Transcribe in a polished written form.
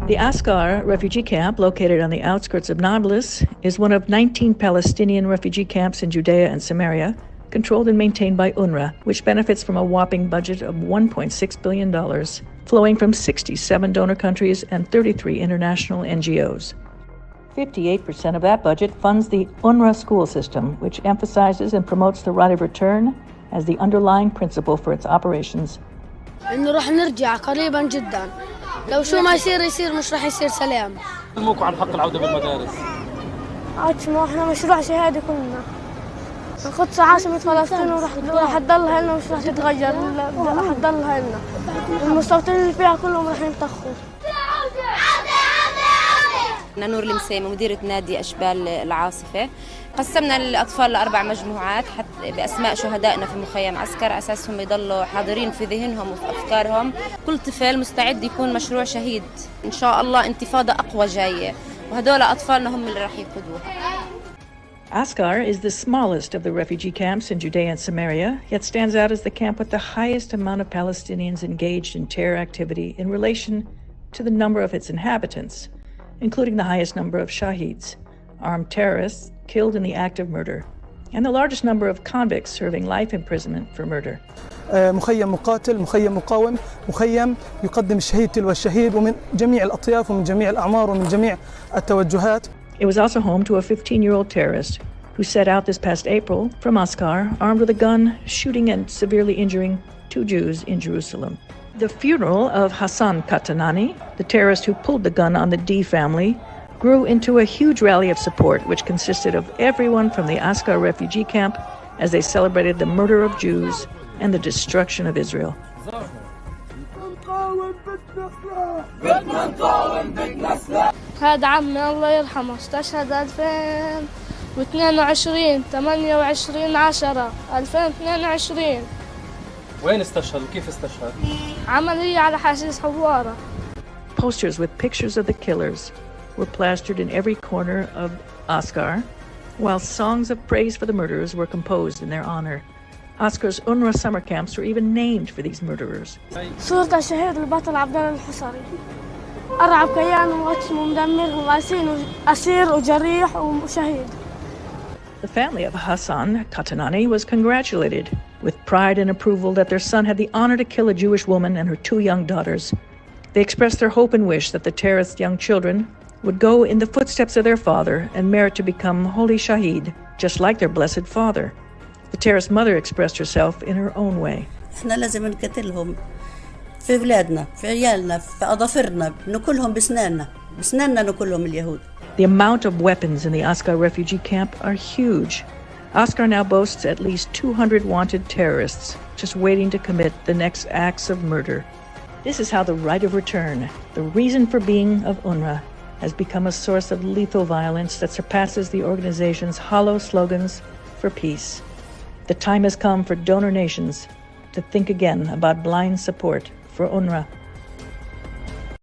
The Askar refugee camp, located on the outskirts of Nablus, is one of 19 Palestinian refugee camps in Judea and Samaria, controlled and maintained by UNRWA, which benefits from a whopping budget of $1.6 billion, flowing from 67 donor countries and 33 international NGOs. 58% of that budget funds the UNRWA school system, which emphasizes and promotes the right of return as the underlying principle for its operations. إنه راح نرجع قريبا جدا. لو شو ما يصير مش راح يصير سلام. الموقع عن حق العودة بالمدارس. ما احنا مشروع شهادة كلنا. القدس عاصمة فلسطين وراح تضلها لنا ومش راح تتغير، راح تضلها لنا. المستوطنين اللي فيها كلهم راح ينطخوا. أنا نور المسيمة مديرة نادي أشبال العاصفة. قسمنا الأطفال لأربع مجموعات حتى بأسماء شهدائنا في مخيم عسكر، أساسهم يضلوا حاضرين في ذهنهم وفي أفكارهم. كل طفل مستعد يكون مشروع شهيد. إن شاء الله انتفاضة أقوى جاية، وهدول أطفالنا هم اللي راح يقودوها. Askar is the smallest of the refugee camps in Judea and Samaria, yet stands out as the camp with the highest amount of Palestinians engaged in terror activity in relation to the number of its inhabitants, including the highest number of shaheeds, armed terrorists killed in the act of murder, and the largest number of convicts serving life imprisonment for murder. مخيم مقاتل، مخيم مقاوم، مخيم يقدم الشهيد تلو الشهيد ومن جميع الأطياف ومن جميع الأعمار ومن جميع التوجهات. It was also home to a 15-year-old terrorist who set out this past April from Askar, armed with a gun, shooting and severely injuring 2 Jews in Jerusalem. The funeral of Hassan Katanani, the terrorist who pulled the gun on the D family, grew into a huge rally of support, which consisted of everyone from the Askar refugee camp as they celebrated the murder of Jews and the destruction of Israel. هذا عمي الله يرحمه استشهد 2022 28/10/2022. وين استشهد وكيف استشهد؟ عملية على حشيش حوارة. Posters with pictures of the killers were plastered in every corner of Askar, while songs of praise for the murderers were composed in their honor. Askar's UNRWA summer camps were even named for these murderers. صورة الشهيد البطل عبد الله الحصري. أرعب كيان وقتل ومدمر وأسير وجريح وشهيد. The family of Hassan Katanani was congratulated with pride and approval that their son had the honor to kill a Jewish woman and her 2 young daughters. They expressed their hope and wish that the terrorist's young children would go in the footsteps of their father and merit to become holy shaheed, just like their blessed father. The terrorist's mother expressed herself in her own way. احنا لازم نقتلهم في بلادنا، في عيالنا، في أظافرنا، ناكلهم بسناننا ناكلهم اليهود. The amount of weapons in the Askar refugee camp are huge. Askar now boasts at least 200 wanted terrorists just waiting to commit the next acts of murder. This is how the right of return, the reason for being of UNRWA, has become a source of lethal violence that surpasses the organization's hollow slogans for peace. The time has come for donor nations to think again about blind support for UNRWA.